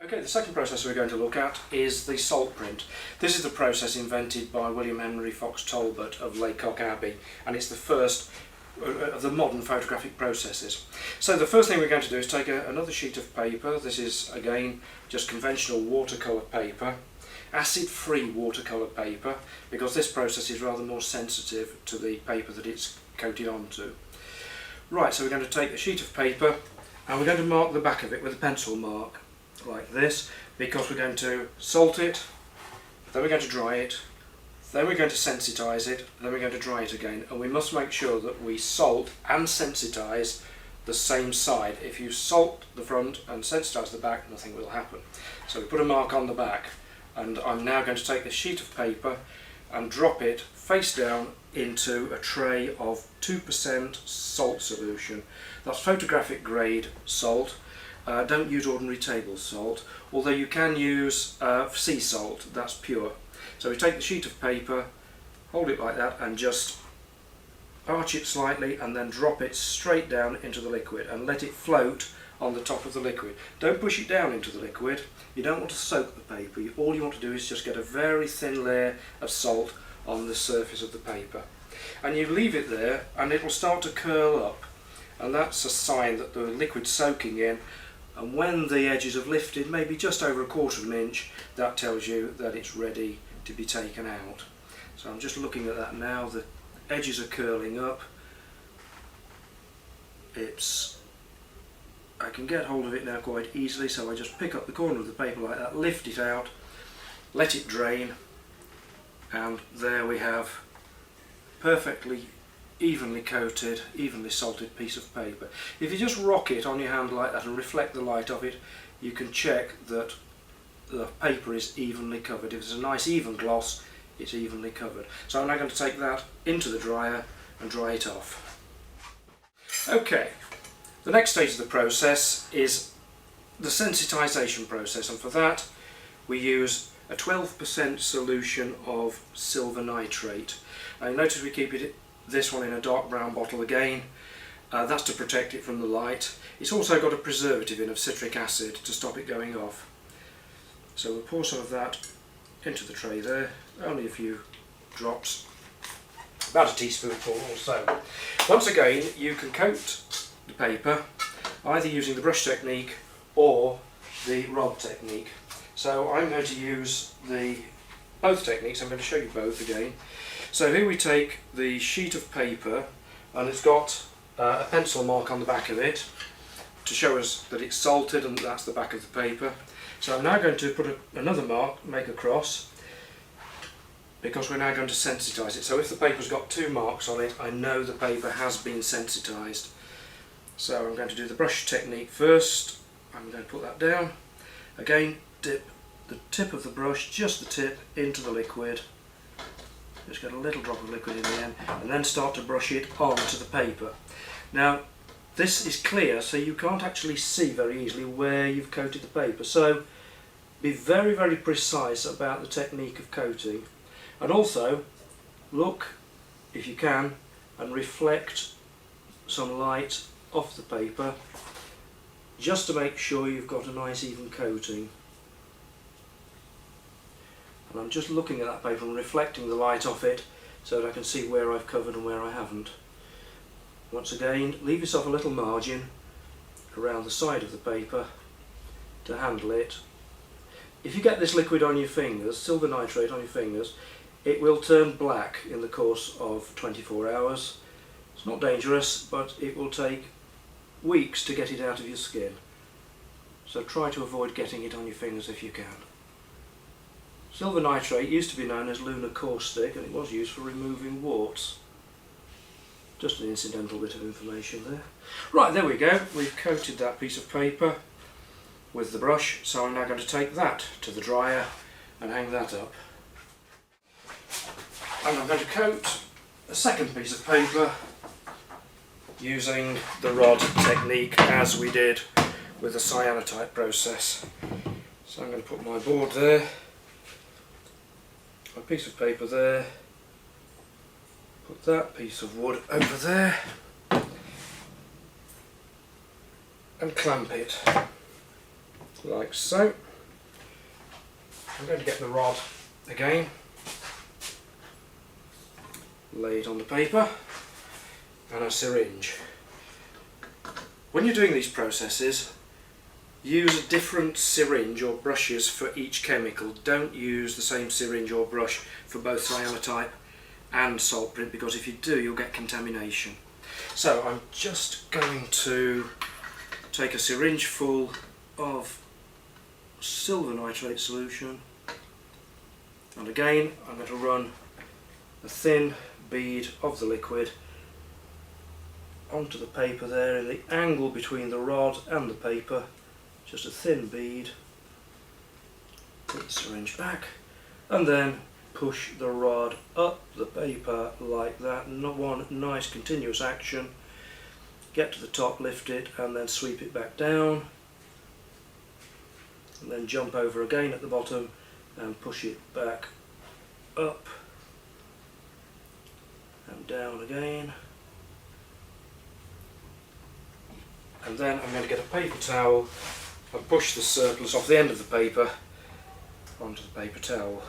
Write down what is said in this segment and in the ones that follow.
Okay, the second process we're going to look at is the salt print. This is the process invented by William Henry Fox Talbot of Laycock Abbey, and it's the first of the modern photographic processes. So the first thing we're going to do is take another sheet of paper. This is again just conventional watercolour paper, acid-free watercolour paper, because this process is rather more sensitive to the paper that it's coated onto. Right, so we're going to take a sheet of paper and we're going to mark the back of it with a pencil mark like this, because we're going to salt it, then we're going to dry it, then we're going to sensitise it, then we're going to dry it again, and we must make sure that we salt and sensitise the same side. If you salt the front and sensitise the back, nothing will happen. So we put a mark on the back, and I'm now going to take this sheet of paper and drop it face down into a tray of 2% salt solution. That's photographic grade salt. Don't use ordinary table salt, although you can use sea salt, that's pure. So we take the sheet of paper, hold it like that, and just arch it slightly and then drop it straight down into the liquid and let it float on the top of the liquid. Don't push it down into the liquid. You don't want to soak the paper. All you want to do is just get a very thin layer of salt on the surface of the paper. And you leave it there and it will start to curl up, and that's a sign that the liquid's soaking in. And when the edges have lifted, maybe just over 1/4 of an inch, that tells you that it's ready to be taken out. So I'm just looking at that now. The edges are curling up. I can get hold of it now quite easily, so I just pick up the corner of the paper like that, lift it out, let it drain, and there we have perfectly evenly coated, evenly salted piece of paper. If you just rock it on your hand like that and reflect the light of it, you can check that the paper is evenly covered. If it's a nice even gloss, it's evenly covered. So I'm now going to take that into the dryer and dry it off. Okay, the next stage of the process is the sensitisation process, and for that we use a 12% solution of silver nitrate. Now you notice we keep this one in a dark brown bottle again. That's to protect it from the light. It's also got a preservative in of citric acid to stop it going off. So we'll pour some of that into the tray there, only a few drops, about a teaspoonful or so. Once again, you can coat the paper either using the brush technique or the rod technique. So I'm going to use both techniques. I'm going to show you both again. So here we take the sheet of paper, and it's got a pencil mark on the back of it to show us that it's salted, and that's the back of the paper. So I'm now going to put another mark, make a cross, because we're now going to sensitise it. So if the paper's got 2 marks on it, I know the paper has been sensitised. So I'm going to do the brush technique first. I'm going to put that down. Again, dip the tip of the brush, just the tip, into the liquid. Just get a little drop of liquid in the end, and then start to brush it onto the paper. Now this is clear, so you can't actually see very easily where you've coated the paper, so be very, very precise about the technique of coating, and also look, if you can, and reflect some light off the paper just to make sure you've got a nice even coating. And I'm just looking at that paper and reflecting the light off it so that I can see where I've covered and where I haven't. Once again, leave yourself a little margin around the side of the paper to handle it. If you get this liquid on your fingers, silver nitrate on your fingers, it will turn black in the course of 24 hours. It's not dangerous, but it will take weeks to get it out of your skin. So try to avoid getting it on your fingers if you can. Silver nitrate used to be known as lunar caustic, and it was used for removing warts. Just an incidental bit of information there. Right, there we go. We've coated that piece of paper with the brush, so I'm now going to take that to the dryer and hang that up. And I'm going to coat a second piece of paper using the rod technique as we did with the cyanotype process. So I'm going to put my board there, a piece of paper there, put that piece of wood over there and clamp it like so. I'm going to get the rod again, lay it on the paper, and a syringe. When you're doing these processes, use a different syringe or brushes for each chemical. Don't use the same syringe or brush for both cyanotype and salt print, because if you do, you'll get contamination. So I'm just going to take a syringe full of silver nitrate solution, and again I'm going to run a thin bead of the liquid onto the paper there in the angle between the rod and the paper. Just a thin bead, put the syringe back, and then push the rod up the paper like that. Not one nice continuous action. Get to the top, lift it, and then sweep it back down, and then jump over again at the bottom and push it back up and down again. And then I'm going to get a paper towel and push the surplus off the end of the paper onto the paper towel.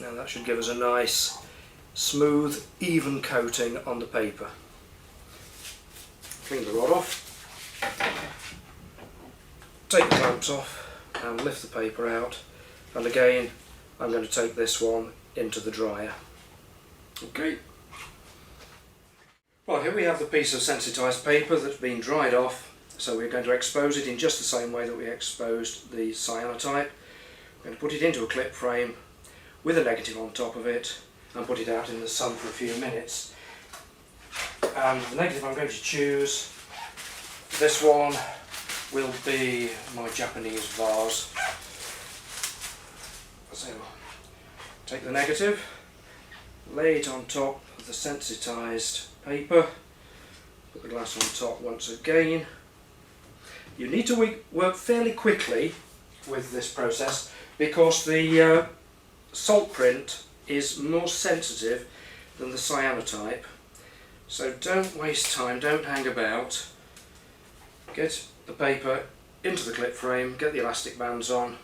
Now that should give us a nice, smooth, even coating on the paper. Clean the rod off, take the clamps off and lift the paper out, and again I'm going to take this one into the dryer. Okay. Well, here we have the piece of sensitised paper that's been dried off. So we're going to expose it in just the same way that we exposed the cyanotype. We're going to put it into a clip frame with a negative on top of it and put it out in the sun for a few minutes. And the negative I'm going to choose, this one will be my Japanese vase. So take the negative, lay it on top of the sensitised paper, put the glass on top once again. You need to work fairly quickly with this process because the salt print is more sensitive than the cyanotype, so don't waste time, don't hang about. Get the paper into the clip frame, get the elastic bands on.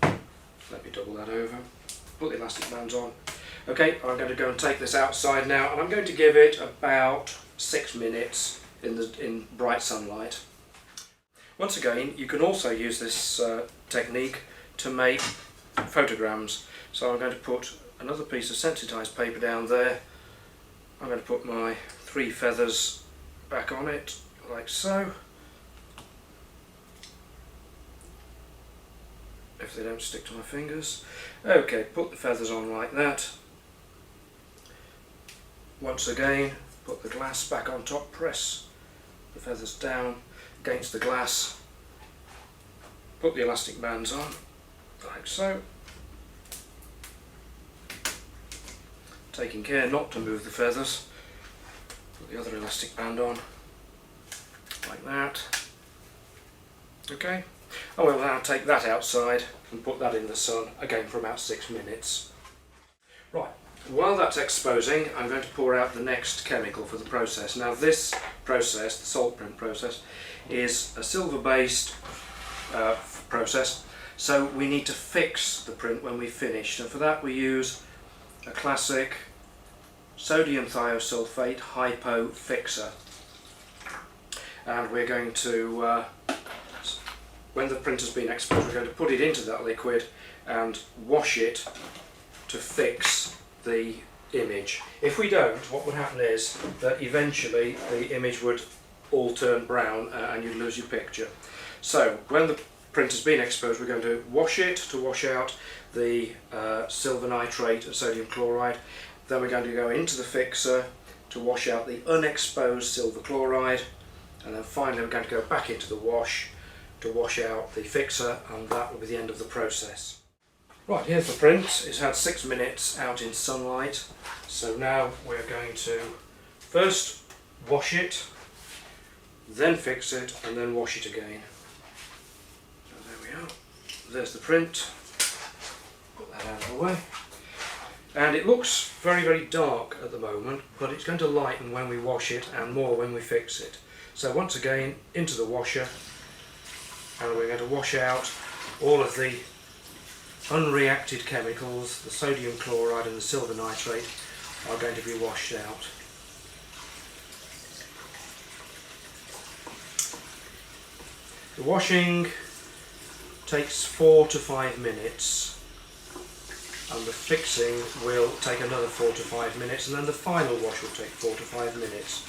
Let me double that over, put the elastic bands on. Okay, I'm going to go and take this outside now, and I'm going to give it about 6 minutes in bright sunlight. Once again, you can also use this technique to make photograms. So I'm going to put another piece of sensitised paper down there. I'm going to put my 3 feathers back on it, like so. If they don't stick to my fingers. Okay, put the feathers on like that. Once again, put the glass back on top, press the feathers down against the glass, put the elastic bands on, like so. Taking care not to move the feathers, put the other elastic band on, like that. Okay, I will now take that outside and put that in the sun, again for about 6 minutes. Right. While that's exposing, I'm going to pour out the next chemical for the process. Now this process, the salt print process, is a silver-based process, so we need to fix the print when we've finished, and for that we use a classic sodium thiosulfate hypo fixer. And we're going to, when the print has been exposed, we're going to put it into that liquid and wash it to fix the image. If we don't, what would happen is that eventually the image would all turn brown and you'd lose your picture. So when the print has been exposed, we're going to wash it to wash out the silver nitrate and sodium chloride. Then we're going to go into the fixer to wash out the unexposed silver chloride, and then finally we're going to go back into the wash to wash out the fixer, and that will be the end of the process. Right, here's the print. It's had 6 minutes out in sunlight. So now we're going to first wash it, then fix it, and then wash it again. So there we are. There's the print. Put that out of the way. And it looks very, very dark at the moment, but it's going to lighten when we wash it and more when we fix it. So once again, into the washer, and we're going to wash out all of the unreacted chemicals. The sodium chloride and the silver nitrate are going to be washed out. The washing takes 4 to 5 minutes, and the fixing will take another 4 to 5 minutes, and then the final wash will take 4 to 5 minutes.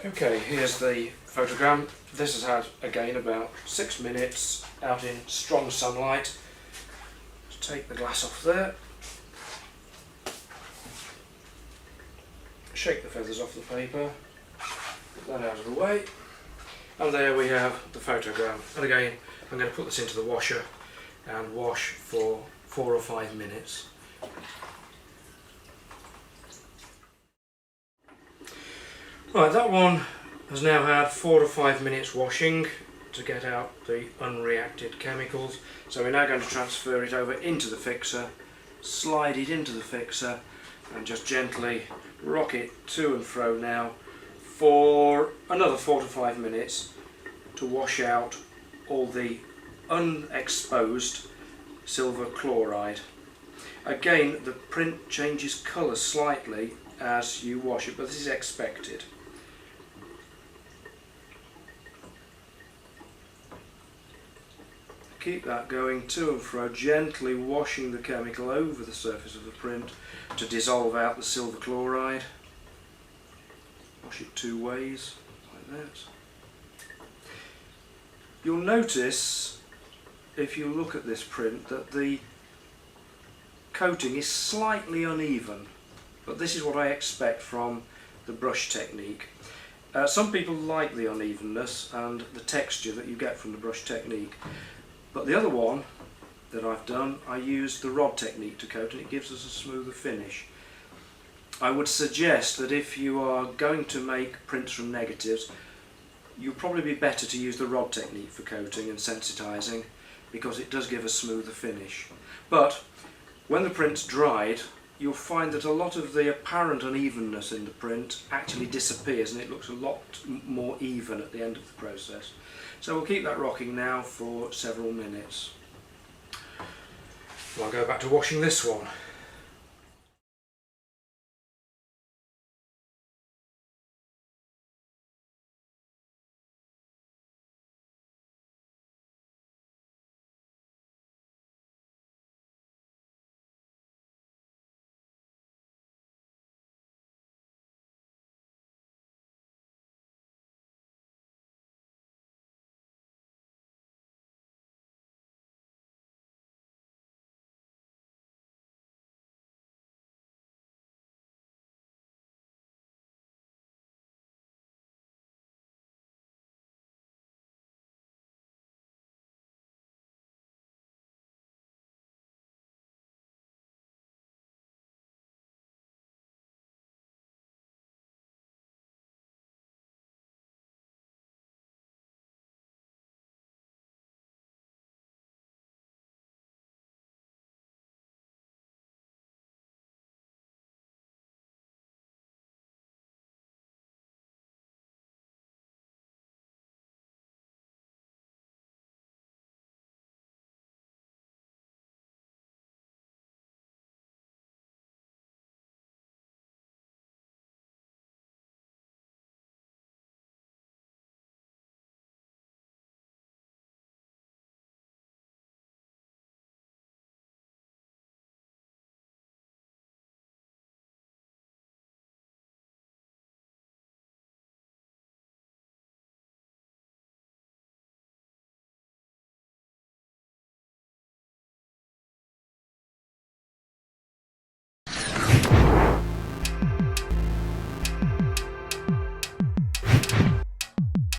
Okay, here's the photogram. This has had, again, about 6 minutes out in strong sunlight. Just take the glass off there. Shake the feathers off the paper. Put that out of the way. And there we have the photogram. And again, I'm going to put this into the washer and wash for 4 or 5 minutes. Right, that one has now had 4 to 5 minutes washing to get out the unreacted chemicals. So we're now going to transfer it over into the fixer, slide it into the fixer, and just gently rock it to and fro now for another 4 to 5 minutes to wash out all the unexposed silver chloride. Again, the print changes colour slightly as you wash it, but this is expected. Keep that going to and fro, gently washing the chemical over the surface of the print to dissolve out the silver chloride. Wash it 2 ways, like that. You'll notice, if you look at this print, that the coating is slightly uneven, but this is what I expect from the brush technique. Some people like the unevenness and the texture that you get from the brush technique, but the other one that I've done, I used the rod technique to coat, and it gives us a smoother finish. I would suggest that if you are going to make prints from negatives, you'll probably be better to use the rod technique for coating and sensitizing, because it does give a smoother finish. But when the print's dried, you'll find that a lot of the apparent unevenness in the print actually disappears, and it looks a lot more even at the end of the process. So we'll keep that rocking now for several minutes. I'll go back to washing this one.